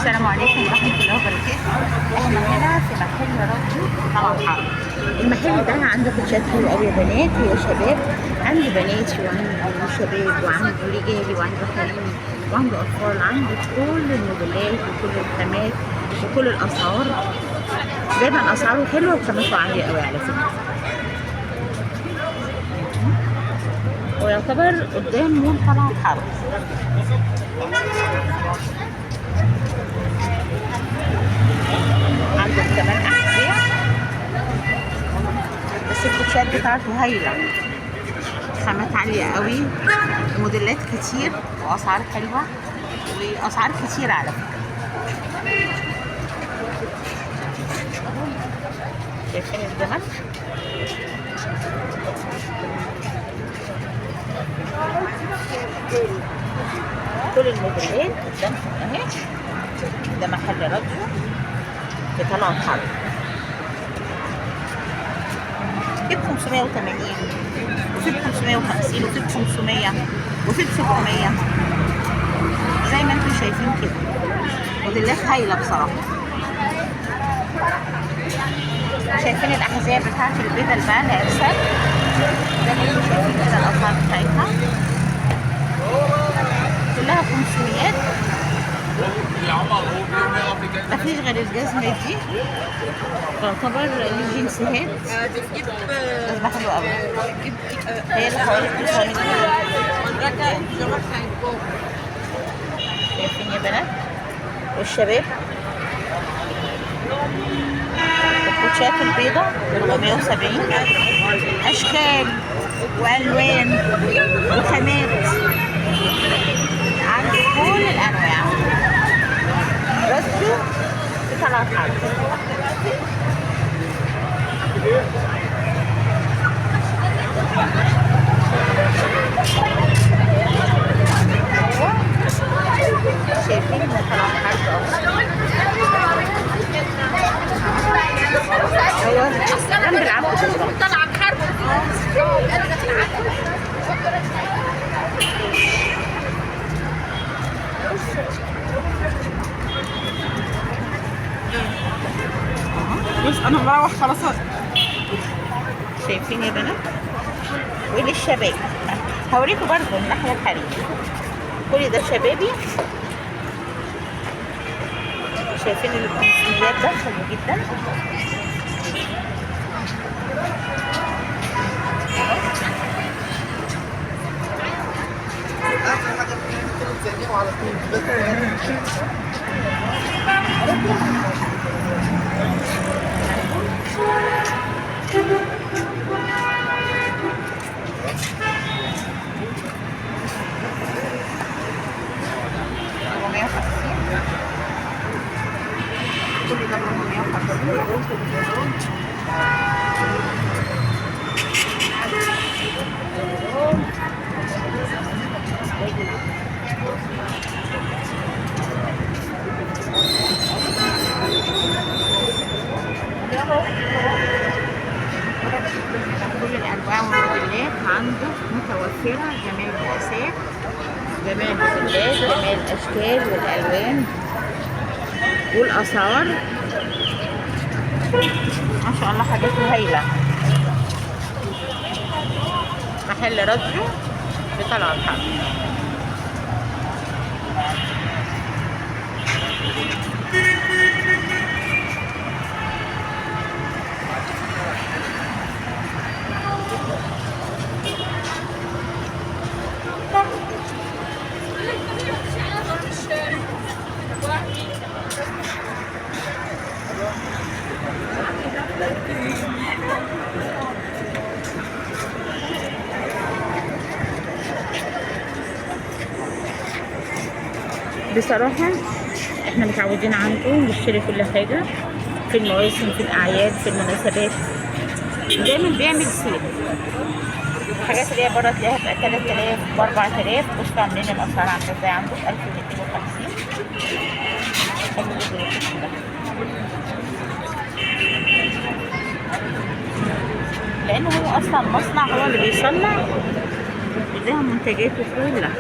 السلام عليكم ورحمة الله وبركاته. احنا هنا في محل راديو طلعت حرب. المحل ده عنده كوتشات حلوة قوي يا بنات ويا شباب. عنده بناتي وعنده شباب وعنده رجالي وعنده حريمي وعنده أطفال. عنده كل الموديلات وكل الخامات وكل الأسعار. دايما أسعاره حلوة وخامته عالية قوي على فكرة. ويعتبر قدام مول طلعت حرب. عنده كمان أحذية بس الكوتشات بتاعته هايلة، خامات عالية قوي، موديلات كتير وأسعار حلوة وأسعار كتير على فكرة. شايفين الجمل؟ كل الموديلات قدامكم اهي. ده محل راديو في طلعت حرب. في ب 580 وفي ب 550 وفي ب 500 وفي ب 700 زي ما انتم شايفين كده. موديلات هايله بصراحه. شايفين الاحذيه بتاعت البدل بقى العرسات زي ما انتم شايفين كده. الاسعار بتاعتها كلها 500. مفيش غير الجزمة دي تعتبر ليه جنسيات. جزمة حلوة أوي. هي اللي حوالي 500 جنيه. شايفين يا بنات؟ والشباب الكوتشات البيضة ب 470. أشكال وألوان وخامات. عندي كل الأنواع. راديو في طلعت حرب. شايفين ان طلعت حرب هو جنب العبد بالظبط. طلعت حرب بس انا مروح خلاص. شايفين يا بنات؟ وللشباب هوريكم برضه الناحية الحريمية. كل ده شبابي. شايفين الكميات ده حلو جدا. كل ده ب 450. كل الانواع والموديلات عنده متوفره. جميع المقاسات، جميع الموديلات، جميع الاشكال والالوان والاسعار. ما شاء الله حاجاته هايله. محل راديو في طلعت حرب. بصراحة احنا متعودين عنده نشتري كل حاجة في المواسم، في الأعياد، في المناسبات. دايما بيعمل سيل. الحاجات اللي هي بره تلاقيها ب 3000 ب 4000. بصوا عاملين الأسعار عاملة ازاي عنده ب 1250. حلو جدا الكشف ده. لأن هو أصلا مصنع، هو اللي بيصنع وبيديها منتجاته كلها.